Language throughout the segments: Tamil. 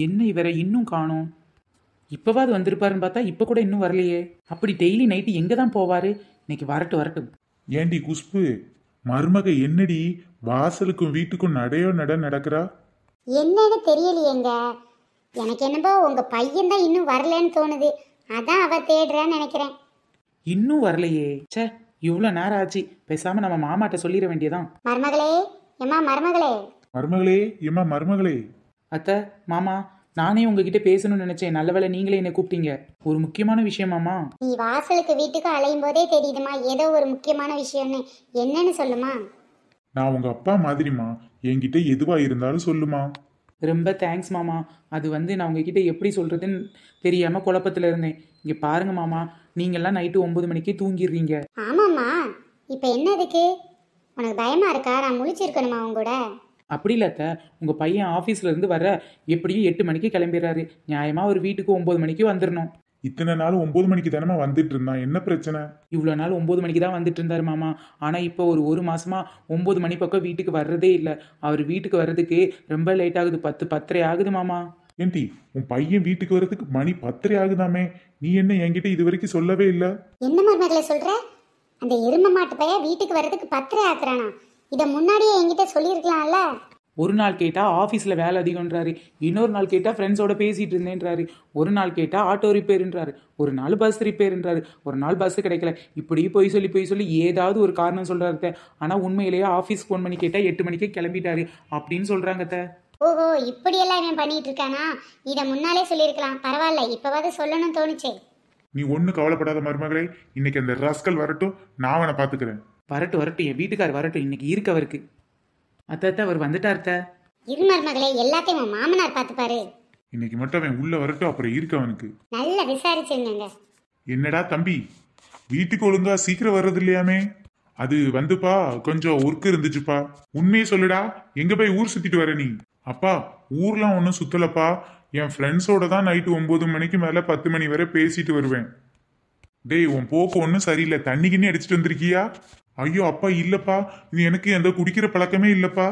என்ன இவரை இன்னும் காணோம்? இப்போவாது வந்திருப்பாருன்னு பார்த்தா இப்போ கூட இன்னும் வரலையே. அப்படி டெய்லி நைட்டு எங்கே தான் போவார்? இன்னைக்கு வரட்டும் வரட்டும். ஏண்டி குஷ்பு, மருமக என்னடி வாசலுக்கும் வீட்டுக்கும் நடையோ நடக்கிறா? என்னன்னு தெரியலையேங்க. எனக்கு என்னப்போ உங்க பையன் தான் இன்னும் வரலன்னு தோணுது. அதான் அவ தேடுறான்னு நினைக்கிறேன். இன்னும் வரலையே. சே, இவ்வளோ நேரம் ஆச்சு. பேசாமல் நம்ம மாமாட்ட சொல்லிட வேண்டியதான். மருமகளே, எம்மா மருமகளே. மருமகளே, ஏம்மா மருமகளே. அத்தை, மாமா, நானே உங்ககிட்ட பேசணும்னு நினைச்சேன். நல்ல வேளை நீங்களே என்னை கூப்பிட்டீங்க. ஒரு முக்கியமான விஷயமாமா. நீ வாசலுக்கு வீட்டுக்கு அலையும் போதே தெரியுதுமா ஏதோ ஒரு முக்கியமான விஷயம்னு. என்னன்னு சொல்லுமா? நான் உங்க அப்பா மாதிரிமா, என்கிட்ட எதுவா இருந்தாலும் சொல்லுமா. ரொம்ப தேங்க்ஸ் மாமா. அது நான் உங்ககிட்ட எப்படி சொல்கிறதுன்னு தெரியாமல் குழப்பத்தில் இருந்தேன். இங்கே பாருங்க மாமா, நீங்கள்லாம் நைட்டு 9 மணிக்கே தூங்கிடுறீங்க. ஆமாம்மா, இப்போ என்ன இதுக்கு உனக்கு பயமா இருக்கா? நான் முழிச்சிருக்கணுமா உங்க கூட? அப்படி இல்லாத, உங்கள் பையன் ஆஃபீஸில் இருந்து வர எப்படியும் 8 மணிக்கு கிளம்பிடுறாரு. நியாயமாக ஒரு வீட்டுக்கு 9 மணிக்கு வந்துடணும். இத்தனை நாள் 9 மணிக்கு தானே வந்துட்டு இருந்தான், என்ன பிரச்சனை? இவ்வளோ நாள் 9 மணிக்கு தான் வந்துட்டு இருந்தார் மாமா. ஆனால் இப்போ ஒரு மாசமா 9 மணி பக்கம் வீட்டுக்கு வர்றதே இல்லை. அவர் வீட்டுக்கு வர்றதுக்கு ரொம்ப லேட் ஆகுது. 10, 10:30 ஆகுது மாமா. ஏண்டி, உன் பையன் வீட்டுக்கு வர்றதுக்கு மணி 10:30 ஆகுதாமே? நீ என்ன என்கிட்ட இது வரைக்கும் சொல்லவே இல்லை? என்ன மருமகளை சொல்ற? அந்த எரும மாட்டு பையன் வீட்டுக்கு வர்றதுக்கு 10:30 ஆக்குறானா? இதை முன்னாடியே என்கிட்ட சொல்லியிருக்கலாம்ல. ஒரு நாள் கேட்டால் ஆஃபீஸில் வேலை அதிகம்ன்றாரு. இன்னொரு நாள் கேட்டால் ஃப்ரெண்ட்ஸோட பேசிகிட்டு இருந்தேன்றாரு. ஒரு நாள் கேட்டால் ஆட்டோ ரிப்பேருன்றாரு. ஒரு நாள் பஸ் ரிப்பேருன்றாரு. ஒரு நாள் பஸ்ஸு கிடைக்கல. இப்படி போய் சொல்லி ஏதாவது ஒரு காரணம் சொல்கிறாரு. ஆனால் உண்மையிலேயே ஆஃபீஸ் ஃபோன் பண்ணி கேட்டால் 8 மணிக்கே கிளம்பிட்டாரு அப்படின்னு சொல்கிறாங்க. ஓஹோ, இப்படியெல்லாம் இவன் பண்ணிட்டு இருக்கானா? இதை முன்னாலே சொல்லியிருக்கலாம். பரவாயில்ல, இப்போவாது சொல்லணும்னு தோணுச்சே. நீ ஒன்றும் கவலைப்படாத மருமகளே, இன்னைக்கு அந்த ராஸ்கல் வரட்டும், நான் அவனை பார்த்துக்கிறேன். வரட்டும் வரட்டும், என் வீட்டுக்கார் வரட்டும். இன்னைக்கு இருக்கு அவருக்கு. அத்த, அவர் வந்துட்டார்த்த. இரு மருமகளே, எல்லாத்தையும் உன் மாமனார் பார்த்துப்பாரு. இன்னைக்கு மட்டும் அவன் உள்ள வரட்டும், அப்புறம் இருக்கு அவனுக்கு. நல்லா விசாரிச்சுங்க. என்னடா தம்பி, வீட்டுக்கு ஒழுங்கா சீக்கிரம் வர்றது இல்லையாமே? அது வந்துப்பா, கொஞ்சம் ஒர்க் இருந்துச்சுப்பா. உண்மையை சொல்லுடா, எங்க போய் ஊர் சுத்திட்டு வர நீ? அப்பா, ஊர்லாம் ஒன்றும் சுத்தலப்பா. என் ஃப்ரெண்ட்ஸோட தான் நைட்டு 9 மணிக்கு மேல 10 மணி வரை பேசிட்டு வருவேன். டேய், உன் போக்கு ஒன்றும் சரியில்லை. தண்ணிக்குன்னு அடிச்சுட்டு வந்திருக்கியா? ஐயோ அப்பா, இல்லப்பா, இது எனக்கு எந்த குடிக்கிற பழக்கமே இல்லப்பா.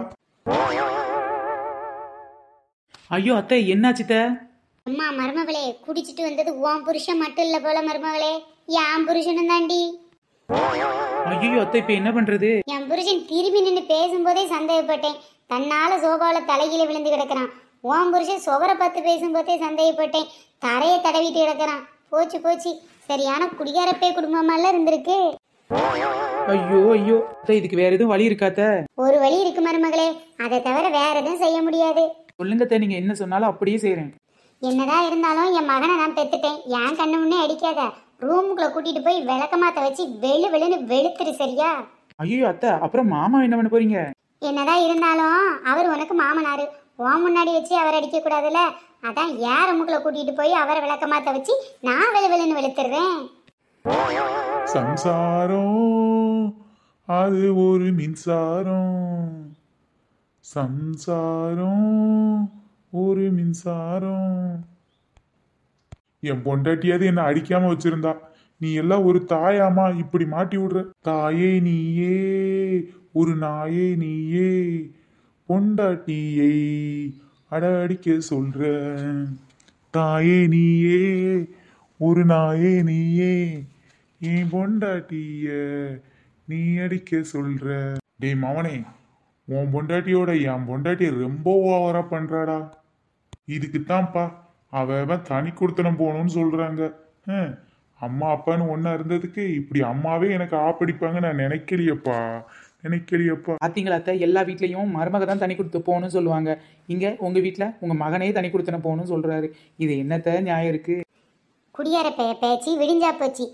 ஐயோ அத்தை, என்னாச்சுத்த? அம்மா மருமகளே, குடிச்சிட்டு வந்தது உன் புருஷன் மட்டும் இல்ல போல மருமகளே, என் புருஷனும் தாண்டி. ஐயோ அத்தை, இப்ப என்ன பண்றது? என் புருஷன் திரும்பி நின்று பேசும்போதே சந்தேகப்பட்டேன். தன்னால சோபாவில தலையில விழுந்து கிடக்குறான். உன் புருஷன் சுவரை பார்த்து பேசும்போதே சந்தேகப்பட்டேன். தரையை தடவிட்டு கிடக்குறான். போச்சு போச்சு, சரியான குடிகாரப்பே குடும்பமால இருந்திருக்கு. ஐயோ ஐயோ அத்தை, இதுக்கு வேற எதுவும் வழி இருக்காத்த? ஒரு வழி இருக்கு மருமகளே, அதை தவிர வேற எதுவும் செய்ய முடியாது. சொல்லுங்கத்த, நீங்க என்ன சொன்னாலும் அப்படியே செய்யறேன். என்னதான் இருந்தாலும் என் மகனை நான் பெத்துட்டேன். என் கண்ணு முன்னே அடிக்காத. ரூமுக்குள்ள கூட்டிட்டு போய் விளக்கமாத்த வச்சு வெளு வெளுன்னு வெளுத்துரு, சரியா? ஐயோ அத்தை, அப்புறம் மாமா என்ன பண்ண போறீங்க? என்னதான் இருந்தாலும் அவர் உனக்கு மாமனாரு. உன் முன்னாடி வச்சு அவர் அடிக்க கூடாதுல்ல. அதான் ஏன் ரூமுக்குள்ள கூட்டிட்டு போய் அவரை விளக்கமாத்த வச்சு நான் வெளு வெளுன்னு வெளுத்துறேன். சம்சாரம் அது ஒரு மின்சாரம், சம்சாரம் ஒரு மின்சாரம். என் பொண்டாட்டியாவது என்ன அடிக்காம வச்சிருந்தா. நீ எல்லாம் ஒரு தாயாமா இப்படி மாட்டி விடுற? தாயே நீயே, ஒரு நாயே நீயே, பொண்டாட்டியை அடிக்க சொல்ற. தாயே நீயே, ஒரு நாயே நீயே, என் பொண்டாட்டிய நீ அடிக்க சொல்ற. டேய் மவனே, உன் பொண்டாட்டியோட என் பொண்டாட்டிய ரொம்ப ஓவரா பண்றாடா. இதுக்குத்தான்ப்பா அவன் தனி கொடுத்தனம் போகணும்னு சொல்றாங்க. அம்மா அப்பான்னு ஒன்னா இருந்ததுக்கு இப்படி அம்மாவே எனக்கு ஆப்படிப்பாங்க நான் நினைக்கலையப்பா. பாத்தீங்களா அத்தை, எல்லா வீட்லயும் மருமக தான் தனி கொடுத்து போகணும்னு சொல்லுவாங்க. இங்க உங்க வீட்டுல உங்க மகனே தனி கொடுத்தன போகணும்னு சொல்றாரு. இது என்னத்த நியாயம் இருக்கு? குடியார பேச்சு விடிஞ்சா போச்சு.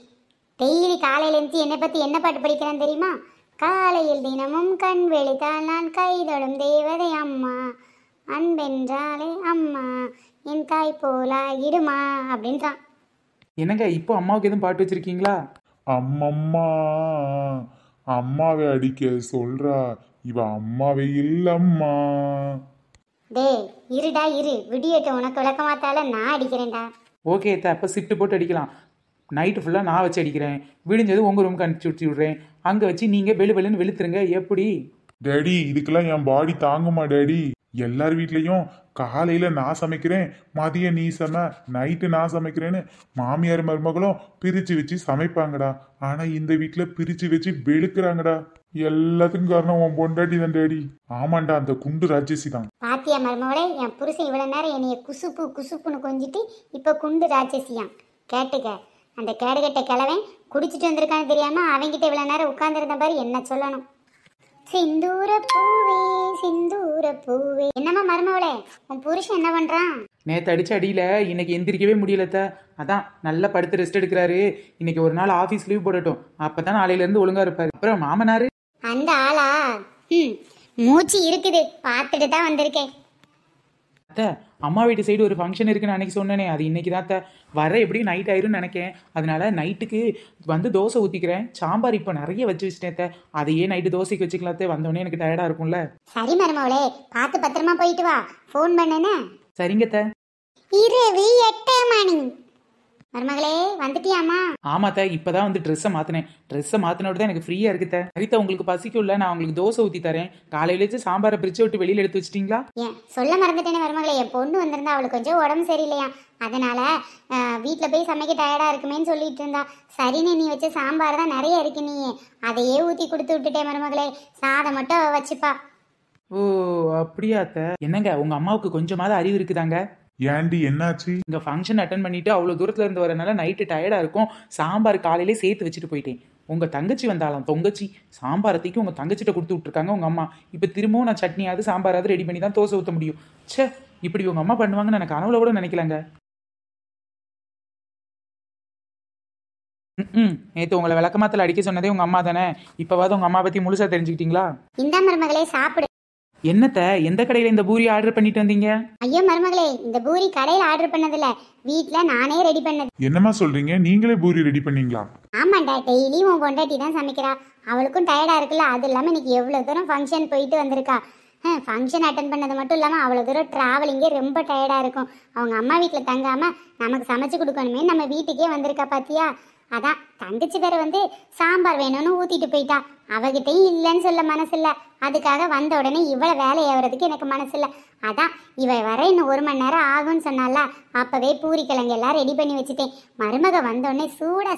டெய்லி காலையில இருந்து என்னை பத்தி என்ன பாட்டு படிக்கிறேன் தெரியுமா? காலையில் தினமும் கண் வெளித்தால் நான் கைதொடும் தேவதை அம்மா, அன்பென்றாலே அம்மா, என் தாய் போலா இடுமா அப்படின்றான். என்னங்க, இப்போ அம்மாவுக்கு எதுவும் பாட்டு வச்சிருக்கீங்களா? அம்மம்மா அம்மாவை அடிக்க சொல்றா, இவ அம்மாவே இல்லம்மா. டேய் இருடா இரு, விடியட்ட உனக்கு விளக்கமாத்தால நான் அடிக்கிறேன்டா. ஓகே அத்தை, அப்போ ஷிஃப்ட் போட்டு அடிக்கலாம். நைட்டு ஃபுல்லாக நான் வச்சு அடிக்கிறேன். விடிஞ்சது உங்கள் ரூமுக்கு அனுப்பிச்சி விட்றேன். அங்கே வச்சு நீங்கள் வெளு வெளுன்னு வெளுத்துருங்க. எப்படி டேடி? இதுக்கெல்லாம் என் பாடி தாங்குமா டேடி? எல்லார் வீட்லயும் காலையில நான் சமைக்கிறேன், மதியம் நீ சம, நைட்டு நான் சமைக்கிறேன்னு மாமியார் மருமகளும் பிரிச்சு வச்சு சமைப்பாங்கடா. ஆனா இந்த வீட்டுல பிரிச்சு வச்சு வெளுக்குறாங்கடா. எல்லாத்துக்கும் காரணம் உன் பொண்டாட்டி தான் டேடி. ஆமாண்டா, அந்த குண்டு ராட்சசி தான். பாத்தியா மருமகளே, என் புருஷன் இவ்வளவு நேரம் என்னைய குசுப்பு குசுப்புன்னு கொஞ்சிட்டு இப்ப குண்டு ராட்சசியான். கேட்டுக்க, அந்த கேடுகட்ட கிழவன் குடிச்சிட்டு வந்திருக்கான்னு தெரியாம அவங்கிட்ட இவ்வளவு நேரம் உட்கார்ந்துருந்த பாரு, என்ன சொல்லணும். சிந்தூர பூவே சிந்தூர பூவே. என்னம்மா மருமகளே, உன் புருஷன் என்ன பண்றான்? நேற்று அடிச்ச அடியில் இன்னைக்கு எந்திரிக்கவே முடியலத்த. அதான் நல்லா படுத்து ரெஸ்ட் எடுக்கிறாரு. இன்னைக்கு ஒரு நாள் ஆஃபீஸ் லீவ் போடட்டும், அப்பதான் நாளையிலேருந்து ஒழுங்கா இருப்பாரு. அப்புறம் மாமனாரு அந்த ஆளா? மூச்சு இருக்குது, பார்த்துட்டு தான் வந்திருக்கேன். அத்தை, அம்மா வீட்டு சைடு ஒரு ஃபங்க்ஷன் இருக்குன்னு அன்னைக்கு சொன்னேனே, அது இன்னைக்கு தான் அத்தை. வர எப்படியும் நைட் ஆயிரும்னு நினைக்கேன். அதனால நைட்டுக்கு வந்து தோசை ஊற்றிக்கிறேன். சாம்பார் இப்போ நிறைய வச்சு வச்சுட்டேன் அத்தை. அதையே நைட்டு தோசைக்கு வச்சுக்கலாத்தே. வந்தோடனே எனக்கு டயர்டாக இருக்கும்ல. சரி மருமகளே, பார்த்து பத்திரமா போயிட்டு வா. ஃபோன் பண்ணேனே. சரிங்க அத்தை. இரவு 8 மணி. மருமகளே வந்துட்டியாமா? ஆமாத்த, இப்பதான் வந்து ட்ரெஸ்ஸை மாத்தினேன். ட்ரெஸ்ஸை மாத்தினோட தான் எனக்கு ஃப்ரீயா இருக்குத்த. சரித்த, உங்களுக்கு பசிக்கும்ல, நான் உங்களுக்கு தோசை ஊற்றி தரேன். காலையிலேச்சு சாம்பாரை பிரிச்சு விட்டு வெளியில எடுத்து வச்சிட்டீங்களா? ஏன் சொல்ல மறந்துட்டேனே மருமகளே, என் பொண்ணு வந்திருந்தா அவளுக்கு கொஞ்சம் உடம்பு சரியில்லையா, அதனால வீட்டில் போய் சமைக்க டயர்டா இருக்குமேன்னு சொல்லிட்டு இருந்தா. சரின்னு நீ வச்ச சாம்பார் தான் நிறைய இருக்கு, நீ அதையே ஊற்றி கொடுத்து விட்டுட்டேன் மருமகளே. சாதம் மட்டும் வச்சுப்பா. ஓ அப்படியா அத்தை? என்னங்க, உங்க அம்மாவுக்கு கொஞ்சமாவது அறிவு இருக்குதாங்க? ஏண்டி என்னாச்சு? இங்க ஃபங்க்ஷன் அட்டன் பண்ணிட்டு அவ்வளோ தூரத்துல இருந்து வரனால நைட்டு டயர்டா இருக்கும். சாம்பார் காலையிலே சேர்த்து வச்சுட்டு போயிட்டேன். உங்க தங்கச்சி வந்தாலாம், தொங்கச்சி சாம்பாரத்தைக்கு உங்க தங்கச்சிட்ட கொடுத்து விட்டுருக்காங்க உங்க அம்மா. இப்போ திரும்பவும் நான் சட்னியாவது சாம்பாராவது ரெடி பண்ணி தான் தோசை ஊற்ற முடியும். ச்சே, இப்படி உங்க அம்மா பண்ணுவாங்கன்னு எனக்கு கனவுல கூட நினைக்கலங்க. நேற்று உங்களை விளக்கமாத்தில் அடிக்க சொன்னதே உங்க அம்மா தானே. இப்போவாது உங்க அம்மா பத்தி முழுசா தெரிஞ்சுக்கிட்டீங்களா? இந்த மருமகளே சாப்பிடு. என்னத்த, எந்த கடையில் இந்த பூரி ஆர்டர் பண்ணிட்டு வந்தீங்க? ஐயோ மருமகளே, இந்த பூரி கடையில் ஆர்டர் பண்ணதில்ல, வீட்டில் நானே ரெடி பண்ணது. என்னம்மா சொல்றீங்க? நீங்களே பூரி ரெடி பண்ணீங்களா? ஆமாண்டா, டெய்லி உன் பொண்டாட்டி தான் சமைக்கிறா. அவளுக்கும் டயர்டா இருக்குல்ல, அது இல்லாமல் இன்னைக்கு எவ்வளோ தூரம் ஃபங்க்ஷன் போயிட்டு வந்திருக்கா. ஃபங்க்ஷன் அட்டன் பண்ணது மட்டும் இல்லாமல் அவ்வளோ தூரம் ட்ராவலிங்கே ரொம்ப டயர்டாக இருக்கும். அவங்க அம்மா வீட்டில் தங்காமல் நமக்கு சமைச்சு கொடுக்கணுமே, நம்ம வீட்டுக்கே வந்திருக்கா பாத்தியா. அதான் தங்கச்சி வேற வந்து சாம்பார் வேணும்னு ஊத்திட்டு போயிட்டா. அவகிட்டையும் இல்லைன்னு சொல்ல மனசில்ல. அதுக்காக வந்த உடனே இவளை வேலை ஏவுறதுக்கு எனக்கு மனசில்ல. அதான் இவ வர இன்னும் 1 மணி நேரம் ஆகும்னு சொன்னால அப்பவே பூரி கிழங்கு எல்லாம் ரெடி பண்ணி வச்சுட்டேன். மருமக வந்தோடனே சூடா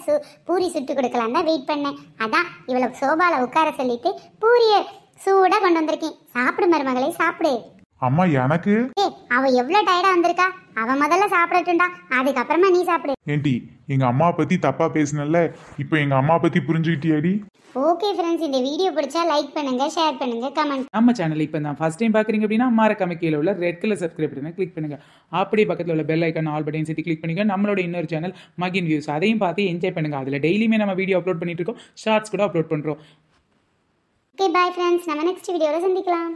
பூரி சுட்டு கொடுக்கலாம் தான் வெயிட் பண்ணேன். அதான் இவளை சோபால உட்கார சொல்லிட்டு பூரிய சூடா கொண்டு வந்திருக்கேன். சாப்பிடு மருமகளே, சாப்பிடு. அம்மா எனக்கு அவ எவ்வளவு டயர்டா வந்திருக்கா, அவ முதல்ல சாப்பிடட்டும்டா, அதுக்கப்புறமா நீ சாப்பிடு. ஏண்டி, எங்க அம்மா பத்தி தப்பா பேசினல்ல, இப்போ எங்க அம்மா பத்தி புரிஞ்சுக்கிட்டியாடி? ஓகே ஃப்ரெண்ட்ஸ், இந்த வீடியோ பிடிச்சா லைக் பண்ணுங்க, ஷேர் பண்ணுங்க, கமெண்ட். நம்ம சேனல் இப்போ தான் ஃபர்ஸ்ட் டைம் பார்க்குறீங்க அப்படின்னா மறக்காம கீழே உள்ள ரெட் கலர் சப்ஸ்கிரைப் பட்டனை கிளிக் பண்ணுங்க. அப்படியே பக்கத்தில் உள்ள பெல் ஐக்கான் ஆல் பட்டன் சேர்த்து கிளிக் பண்ணுங்க. நம்மளோட இன்னொரு சேனல் மகின் வியூஸ், அதையும் பார்த்து என்ஜாய் பண்ணுங்க. அதில் டெய்லியுமே நம்ம வீடியோ அப்லோட் பண்ணிட்டு இருக்கோம், ஷார்ட்ஸ் கூட அப்லோட் பண்ணுறோம். ஓகே பாய் ஃப்ரெண்ட்ஸ், நம்ம நெக்ஸ்ட் வீடியோவில் சந்திக்கலாம்.